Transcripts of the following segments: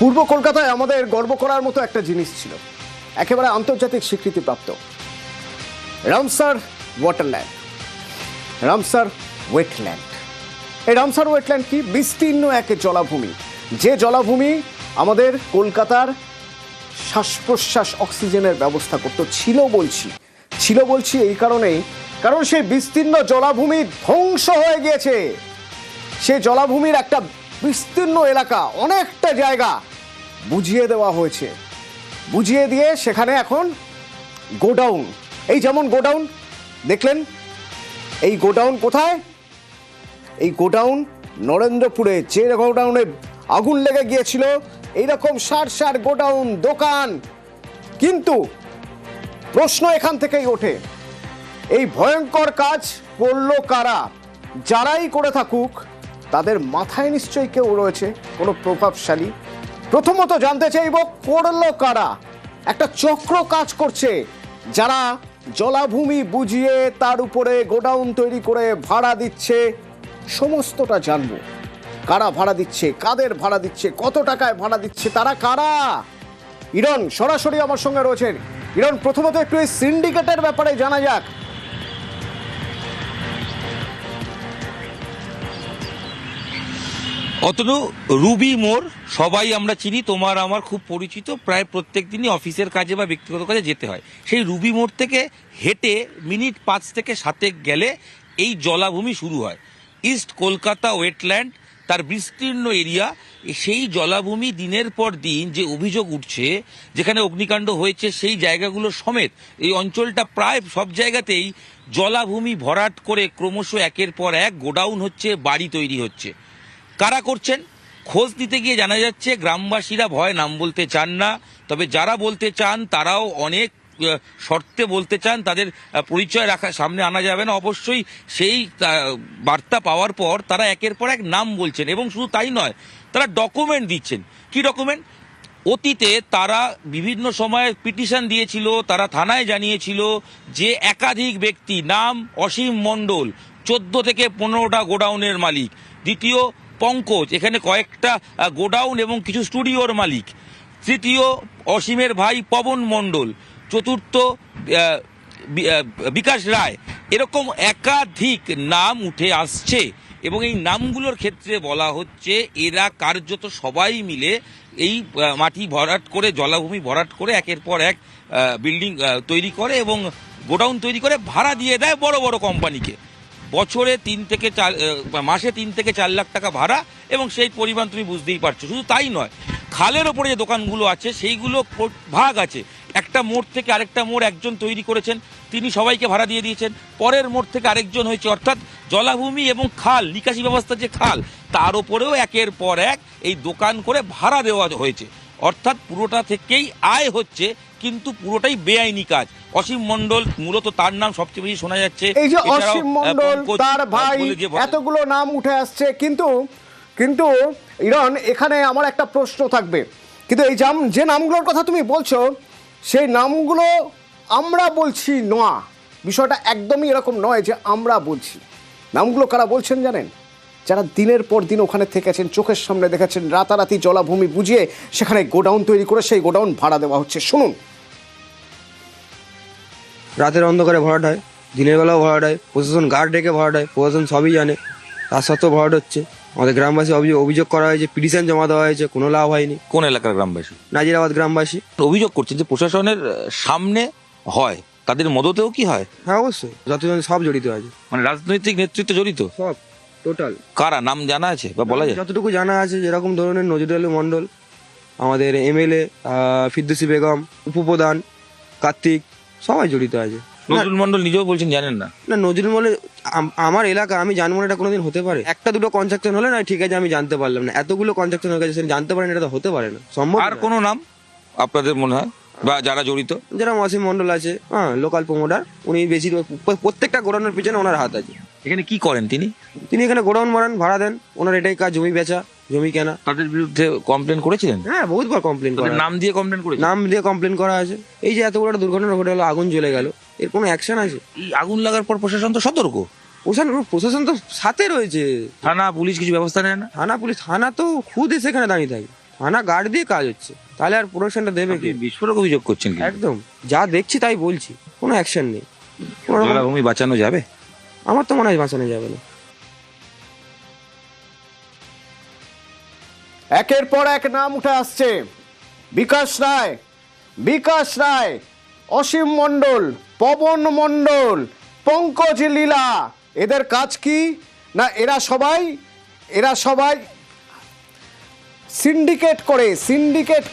পূর্ব কলকাতায় আমাদের গর্ব করার মতো একটা জিনিস ছিল, একেবারে আন্তর্জাতিক স্বীকৃতিপ্রাপ্ত রামসার ওয়াটারল্যান্ড, রামসার ওয়েটল্যান্ড। এই রামসার ওয়েটল্যান্ড কি? বিস্তীর্ণ এক জলাভূমি, যে জলাভূমি আমাদের কলকাতার শ্বাস প্রশ্বাস অক্সিজেনের ব্যবস্থা করতো। ছিল বলছি এই কারণেই, কারণ সেই বিস্তীর্ণ জলাভূমি ধ্বংস হয়ে গিয়েছে। সেই জলাভূমির একটা বিস্তীর্ণ এলাকা, অনেকটা জায়গা বুঝিয়ে দেওয়া হয়েছে। বুঝিয়ে দিয়ে সেখানে এখন গোডাউন, এই যেমন গোডাউন দেখলেন, এই গোডাউন কোথায়? এই গোডাউন নরেন্দ্রপুরে, যে গোডাউনে আগুন লেগে গিয়েছিল, এইরকম সার গোডাউন, দোকান। কিন্তু প্রশ্ন এখান থেকেই ওঠে, এই ভয়ঙ্কর কাজ করলো কারা? যারাই করে থাকুক তাদের মাথায় নিশ্চয়ই কেউ রয়েছে, কোনো প্রভাবশালী। প্রথমত জানতে চাইব করলো কারা? একটা চক্র কাজ করছে, যারা জলাভূমি বুঝিয়ে তার উপরে গোডাউন তৈরি করে ভাড়া দিচ্ছে। সমস্তটা জানবো, কারা ভাড়া দিচ্ছে, কাদের ভাড়া দিচ্ছে, কত টাকায় ভাড়া দিচ্ছে, তারা কারা। ইরন সরাসরি আমার সঙ্গে রয়েছেন। ইরন, প্রথমত একটু এই সিন্ডিকেটের ব্যাপারে জানা যাক। অতনু, রুবি মোড় সবাই আমরা চিনি, তোমার আমার খুব পরিচিত, প্রায় প্রত্যেক দিনই অফিসের কাজে বা ব্যক্তিগত কাজে যেতে হয়। সেই রুবি মোড় থেকে হেঁটে মিনিট 5 থেকে 7 গেলে এই জলাভূমি শুরু হয়। ইস্ট কলকাতা ওয়েটল্যান্ড, তার বিস্তীর্ণ এরিয়া। সেই জলাভূমি দিনের পর দিন যে অভিযোগ উঠছে, যেখানে অগ্নিকাণ্ড হয়েছে সেই জায়গাগুলো সমেত এই অঞ্চলটা প্রায় সব জায়গাতেই জলাভূমি ভরাট করে ক্রমশ একের পর এক গোডাউন হচ্ছে, বাড়ি তৈরি হচ্ছে। কারা করছেন? খোঁজ দিতে গিয়ে জানা যাচ্ছে গ্রামবাসীরা ভয় নাম বলতে চান না, তবে যারা বলতে চান তারাও অনেক শর্তে বলতে চান, তাদের পরিচয় রাখা সামনে আনা যাবে না। অবশ্যই সেই বার্তা পাওয়ার পর তারা একের পর এক নাম বলছেন, এবং শুধু তাই নয়, তারা ডকুমেন্ট দিচ্ছেন। কি ডকুমেন্ট? অতীতে তারা বিভিন্ন সময়ে পিটিশন দিয়েছিল, তারা থানায় জানিয়েছিল যে একাধিক ব্যক্তি, নাম অসীম মণ্ডল, 14 থেকে 15টা গোডাউনের মালিক। দ্বিতীয় পঙ্কজ, এখানে কয়েকটা গোডাউন এবং কিছু স্টুডিওর মালিক। তৃতীয় অসীমের ভাই পবন মণ্ডল। চতুর্থ বিকাশ রায়। এরকম একাধিক নাম উঠে আসছে, এবং এই নামগুলোর ক্ষেত্রে বলা হচ্ছে এরা কার্যত সবাই মিলে এই মাটি ভরাট করে, জলাভূমি ভরাট করে একের পর এক বিল্ডিং তৈরি করে এবং গোডাউন তৈরি করে ভাড়া দিয়ে দেয় বড় বড় কোম্পানিকে। বছরে মাসে 3 থেকে 4 লাখ টাকা ভাড়া, এবং সেই পরিমাণ তুমি বুঝতেই পারছো। শুধু তাই নয়, খালের ওপরে যে দোকানগুলো আছে সেইগুলো ভাগ আছে। একটা মোড় থেকে আরেকটা মোড় একজন তৈরি করেছেন, তিনি সবাইকে ভাড়া দিয়ে দিয়েছেন। পরের মোড় থেকে আরেকজন হয়েছে, অর্থাৎ জলাভূমি এবং খাল, নিকাশি ব্যবস্থার যে খাল, তার ওপরেও একের পর এক এই দোকান করে ভাড়া দেওয়া হয়েছে। অর্থাৎ পুরোটা থেকেই আয় হচ্ছে, কিন্তু পুরোটাই বেআইনি কাজ। অসীম মণ্ডল মূলত, তার নাম সবচেয়ে বেশি শোনা যাচ্ছে। এই যে অসীম মণ্ডল, তার ভাই, এতগুলো নাম উঠে আসছে। কিন্তু ইরন, এখানে আমার একটা প্রশ্ন থাকবে। কিন্তু এই যে নামগুলোর কথা তুমি বলছো, সেই নামগুলো আমরা বলছি না, বিষয়টা একদমই এরকম নয় যে আমরা বলছি। নামগুলো কারা বলছেন জানেন? যারা দিনের পর দিন ওখানে থেকেছেন, চোখের সামনে দেখেছেন রাতারাতি জলাভূমি বুঝিয়ে সেখানে গোডাউন তৈরি করে সেই গোডাউন ভাড়া দেওয়া হচ্ছে। শুনুন। রাতের অন্ধকারে ভরাট হয়, দিনের বেলাও ভরাট হয়, প্রশাসন গার্ড রেখে ভরাট হয়, প্রশাসন সবই জানে, তার সত্ত্বেও ভরাট হচ্ছে। আমাদের গ্রামবাসী অভিযোগ করা হয়েছে, পিটিশন জমা দেওয়া হয়েছে, কোনো লাভ হয়নি। কোন এলাকার গ্রামবাসী? নাজিরাবাদ গ্রামবাসী অভিযোগ করছেন যে প্রশাসনের সামনে হয়, তাদের মদতেও কি হয়? হ্যাঁ অবশ্যই, যতজন সব জড়িত আছে, মানে রাজনৈতিক নেতৃত্ব জড়িত, সব টোটাল। কারা নাম জানা আছে বা বলা যায়? যতটুকু জানা আছে, যেরকম ধরনের নজরুল আলী মণ্ডল, আমাদের এমএলএ ফিরদৌসী বেগম, উপপ্রধান কার্তিক, সবাই জড়িত আছে। নজরুল মণ্ডল নিজেও বলছেন জানেন না? না, নজরুল মণ্ডল আমার এলাকা, আমি জানবো না এটা কোনোদিন হতে পারে? একটা দুটো কনস্ট্রাকশন হলে না ঠিক আছে, আমি জানতে পারলাম না, এতগুলো কনস্ট্রাকশন হয়ে গেছে, সেটা জানতে পারেন, এটা তো হতে পারে না, সম্ভব। আর কোনো নাম আপনাদের মনে হয় বা যারা জড়িত? যেরকম অসীম মণ্ডল আছে, হ্যাঁ, লোকাল প্রমোটার, উনি বেশি প্রত্যেকটা গোডাউনের পিছনে ওনার হাত আছে। এখানে কি করেন তিনি? তিনি এখানে গোডাউন মারান, ভাড়া দেন, ওনার এটাই কাজ, জমি বেচা, জমি কেনা। তাদের বিরুদ্ধে কমপ্লেন করেছিলেন? হ্যাঁ, বহুতবার কমপ্লেন করা, নাম দিয়ে কমপ্লেন করেছেন? নাম দিয়ে কমপ্লেন করা আছে। এই যে এত বড় একটা দুর্ঘটনা ঘটে গেল, আগুন জ্বলে গেল, এর কোনো অ্যাকশন আছে? এই আগুন লাগার পর প্রশাসন তো সতর্ক, প্রশাসন তো সাথে রয়েছে, থানা পুলিশ কিছু ব্যবস্থা নেয় না? থানা পুলিশ, থানা তো খুদে সেখানে দাঁড়িয়ে থাকে, থানা গার্ড দিয়ে কাজ হচ্ছে, তাহলে আর প্রোডাকশনটা দেবে কি? বিস্ফোরক অভিযোগ করছেন কি? একদম যা দেখছি তাই বলছি, কোনো অ্যাকশন নেই। কোনো রকম- জলাভূমি বাঁচানো যাবে? আমার তো মনে হয় বাঁচানো যাবে না। একের পর এক নাম উঠে আসছে। বিকাশ রায়, অসীম মণ্ডল, পবন মণ্ডল, পঙ্কজ লীলা। এদের কাজ কি না, এরা সবাই সিন্ডিকেট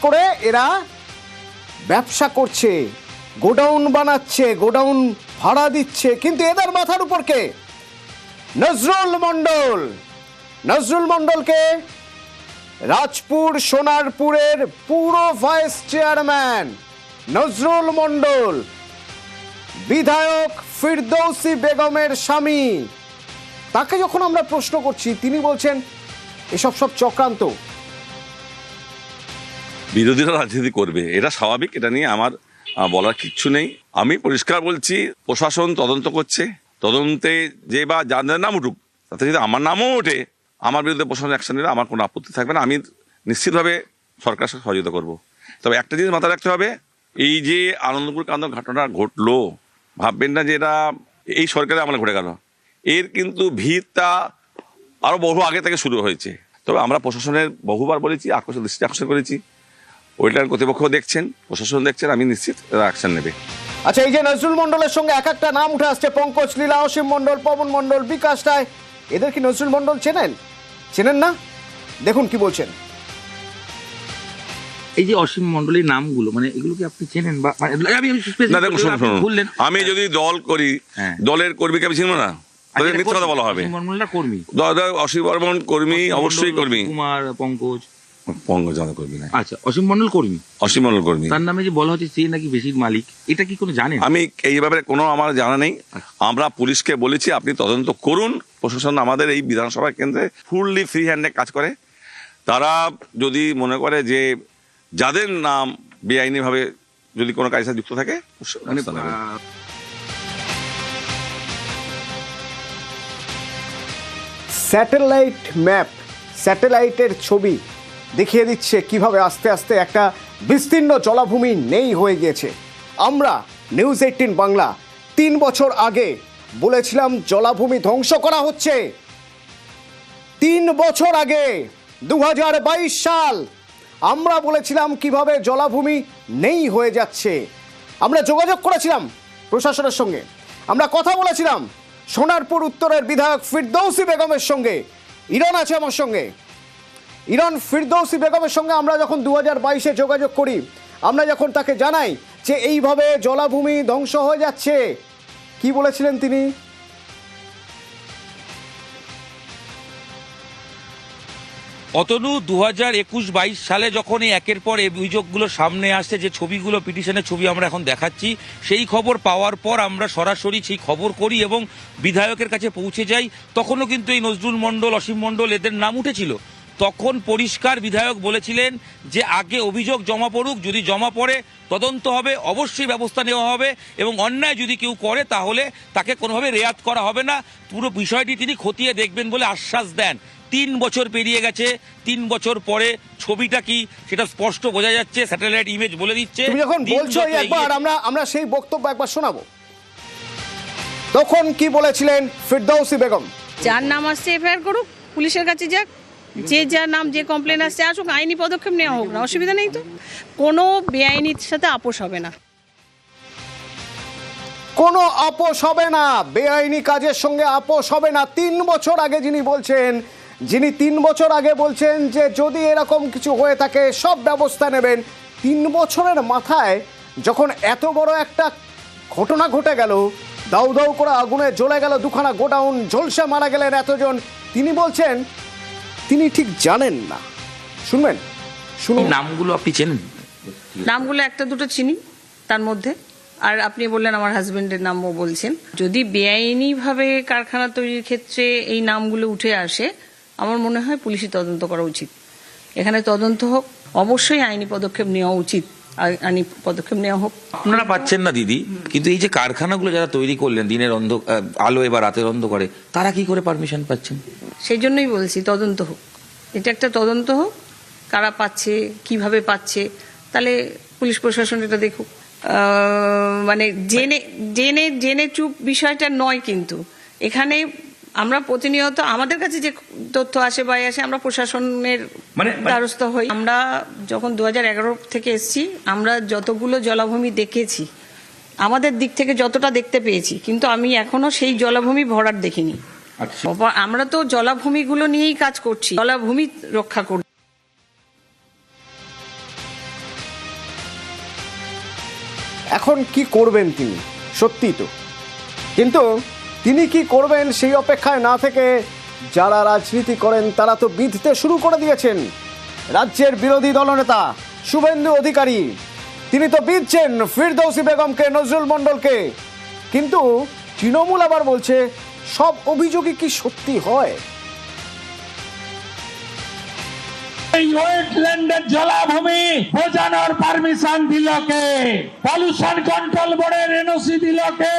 করে এরা ব্যবসা করছে, গোডাউন বানাচ্ছে, গোডাউন ভাড়া দিচ্ছে। কিন্তু এদের মাথার উপর কে? নজরুল মণ্ডলকে রাজপুর সোনারপুরের পুরো ভাইস চেয়ারম্যান নজরুল মণ্ডল, বিধায়ক ফিরদৌসী বেগমের স্বামী। তাকে যখন আমরা প্রশ্ন করছি, তিনি বলছেন এসব চক্রান্ত। বিরোধীরা রাজনীতি করবে, এটা স্বাভাবিক, এটা নিয়ে আমার বলার কিচ্ছু নেই। আমি পরিষ্কার বলছি, প্রশাসন তদন্ত করছে, তদন্তে যে বা যাদের নাম উঠুক, তাতে যদি আমার নামও ওঠে, আমার বিরুদ্ধে প্রশাসন অ্যাকশন নিলে আমার কোনো আপত্তি থাকবে না। আমি নিশ্চিতভাবে সরকারের সাথে সহযোগিতা করব। তবে একটা জিনিস মাথায় রাখতে হবে, এই যে আনন্দপুর কাণ্ড ঘটনা ঘটলো, ভাববেন না যে এটা এই সরকারের আমলে ঘটে গেল। এর কিন্তু ভিতটা আরো বহু আগে থেকে শুরু হয়েছে। তবে আমরা প্রশাসনের বহুবার বলেছি, দৃষ্টি আকর্ষণ করেছি, ওইটার কর্তৃপক্ষ দেখছেন, প্রশাসন দেখছেন, আমি নিশ্চিত এরা অ্যাকশন নেবে। আচ্ছা, এই যে নজরুল মণ্ডলের সঙ্গে এক একটা নাম উঠে আসছে, পঙ্কজ লীলা, অসীম মণ্ডল, পবন মণ্ডল, বিকাশ রায়, এদের কি নজরুল মণ্ডল চেনেন না? দেখুন কি বলছেন। এই যে অসীম মণ্ডলের নামগুলো, মানে এগুলো কি আপনি চেনেন? বা আমি না দেখুন, শুনুন, বললেন আমি যদি দল করি, হ্যাঁ। দলের কর্মীকে আমি চিনবো না? তাদের মিথ্যা কথা বলা হবে। কর্মী অসীম বর্মন কর্মী, অবশ্যই কর্মী। কুমার, পঙ্কজ কর্মী নাই। আচ্ছা, অসীম মণ্ডল কর্মী, অসীম মণ্ডল কর্মী। তার নামে যে বলা হচ্ছে সে নাকি বেশির মালিক, এটা কি কোনো জানেন? আমি এই ব্যাপারে কোনো আমার জানা নেই। আমরা পুলিশকে বলেছি আপনি তদন্ত করুন। প্রশাসন আমাদের এই বিধানসভা কেন্দ্রে ফুললি ফ্রি হ্যান্ডে কাজ করে। তারা যদি মনে করে যে যাদের নাম বেআইনিভাবে যদি কোনো কাজের সাথে যুক্ত থাকে, মানে স্যাটেলাইটের ছবি দেখিয়ে দিচ্ছে কিভাবে আস্তে আস্তে একটা বিস্তীর্ণ জলাভূমি নেই হয়ে গিয়েছে। আমরা নিউজ 18 বাংলা 3 বছর আগে বলেছিলাম জলাভূমি ধ্বংস করা হচ্ছে। 3 বছর আগে 2022 সাল আমরা বলেছিলাম কিভাবে জলাভূমি নেই হয়ে যাচ্ছে। আমরা যোগাযোগ করেছিলাম প্রশাসনের সঙ্গে, আমরা কথা বলেছিলাম সোনারপুর উত্তরের বিধায়ক ফিরদৌসী বেগমের সঙ্গে। ইরন আছে আমার সঙ্গে, ইরন ফিরদৌসী বেগমের সঙ্গে আমরা যখন 2022-এ যোগাযোগ করি, আমরা যখন তাকে জানাই যে এইভাবে জলাভূমি ধ্বংস হয়ে যাচ্ছে, কি বলেছিলেন তিনি? অতনু 2021-22 সালে যখন এই একের পর এই অভিযোগগুলো সামনে আসছে, যে ছবিগুলো, পিটিশনের ছবি আমরা এখন দেখাচ্ছি, সেই খবর পাওয়ার পর আমরা সরাসরি সেই খবর করি এবং বিধায়কের কাছে পৌঁছে যাই। তখনও কিন্তু এই নজরুল মণ্ডল, অসীম মণ্ডল এদের নাম উঠেছিল। তখন পরিষ্কার বিধায়ক বলেছিলেন যে আগে অভিযোগ জমা পড়ুক, যদি জমা পড়ে তদন্ত হবে, অবশ্যই ব্যবস্থা নেওয়া হবে এবং অন্যায় যদি কেউ করে তাহলে তাকে কোনোভাবে রেয়াত করা হবে না। পুরো বিষয়টি তিনি খতিয়ে দেখবেন বলে আশ্বাস দেন। 3 বছর পেরিয়ে গেছে, 3 বছর পরে ছবিটা কি সেটা স্পষ্ট বোঝা যাচ্ছে, স্যাটেলাইট ইমেজ বলে দিচ্ছে। তুমি যখন বলছো একবার আমরা সেই বক্তব্য একবার শোনাবো। তখন কি বলেছিলেন ফিরদৌসী বেগম? যার নাম আসছে এফআইআর করুক, পুলিশের কাছে যাক, যে যার নাম, যে কমপ্লেন আসছে আসুক, আইনি পদক্ষেপ নেওয়া হোক না, অসুবিধা নেই তো। কোনো বেআইনির সাথে আপোষ হবে না, কোনো আপোষ হবে না, বেআইনি কাজের সঙ্গে আপোষ হবে না। 3 বছর আগে যিনি 3 বছর আগে বলছেন যে যদি এরকম কিছু হয়ে থাকে সব ব্যবস্থা নেবেন, 3 বছরের মাথায় যখন এত বড় একটা ঘটনা ঘটে গেল, দাউ দাউ করে আগুনে জ্বলে গেল দুখানা গোডাউন, ঝলসে মারা গেলেন এতজন, তিনি বলছেন তিনি ঠিক জানেন না। শুনুন। নামগুলো আপনি চেনেন? নামগুলো একটা দুটো চিনি তার মধ্যে। আর আপনি বললেন আমার হাজবেন্ডের নামও বলছেন। যদি বেআইনিভাবে কারখানা তৈরির ক্ষেত্রে এই নামগুলো উঠে আসে, আমার মনে হয় পুলিশি তদন্ত করা উচিত। এখানে তদন্ত হোক, অবশ্যই আইনি পদক্ষেপ নেওয়া উচিত, আইনি পদক্ষেপ নেওয়া হোক। আপনারা পাচ্ছেন না দিদি, কিন্তু এই যে কারখানাগুলো যারা তৈরি করলেন দিনের আলো এবার রাতের অন্ধকারে, তারা কি করে পারমিশন পাচ্ছেন? সেই জন্যই বলছি তদন্ত হোক, এটা একটা তদন্ত হোক, কারা পাচ্ছে, কিভাবে পাচ্ছে, তাহলে পুলিশ প্রশাসন এটা দেখুক। মানে জেনে জেনে জেনে চুপ বিষয়টা নয়, কিন্তু এখানে আমরা প্রতিনিয়ত আমাদের কাছে যে তথ্য আসে বা আসে আমরা প্রশাসনের দ্বারস্থ হই। আমরা যখন 2011 থেকে এসেছি, আমরা যতগুলো জলাভূমি দেখেছি, আমাদের দিক থেকে যতটা দেখতে পেয়েছি, কিন্তু আমি এখনো সেই জলাভূমি ভরাট দেখিনি। আমরা তো জলাভূমিগুলো নিয়েই কাজ করছি, জলাভূমি রক্ষা করছি। এখন কি করবেন তিনি, সত্যি তো, কিন্তু তিনি কি করবেন সেই অপেক্ষায় না থেকে যারা রাজনীতি করেন তারা তো বিধতে শুরু করে দিয়েছেন। রাজ্যের বিরোধী দলনেতা শুভেন্দু অধিকারী তিনি তো বিধছেন ফিরদৌসী বেগমকে, নজরুল মণ্ডলকে, কিন্তু তৃণমূল আবার বলছে সব অভিযোগই কি সত্যি হয়? এই ওয়েটল্যান্ডের জলাভূমি বোঝানোর পারমিশন দিল কে? পলিউশন কন্ট্রোল বোর্ডের এনওসি দিল কে?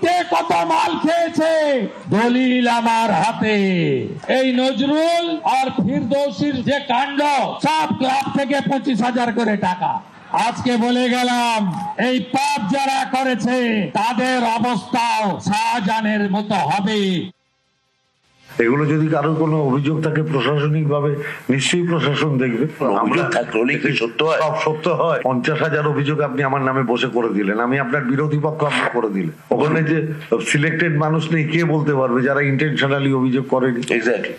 কে কত মাল খেয়েছে? দলিল আমার হাতে। এই নজরুল আর ফিরদৌসির যে কাণ্ড, সব ক্লাব থেকে 25,000 করে টাকা। আজকে বলে গেলাম, এই পাপ যারা করেছে তাদের অবস্থাও শাহজাহানের মতো হবে। এগুলো যদি কারোর কোনো অভিযোগ থাকে প্রশাসনিক ভাবে, নিশ্চয়ই প্রশাসন দেখবে। সব সত্য হয়। 50,000 অভিযোগ আপনি আমার নামে বসে করে দিলেন, আমি আপনার বিরোধী পক্ষ আপনি করে দিলেন। ওখানে যে সিলেক্টেড মানুষ নেই, কে বলতে পারবে যারা ইন্টেনশনালি অভিযোগ করেনি? এক্স্যাক্টলি।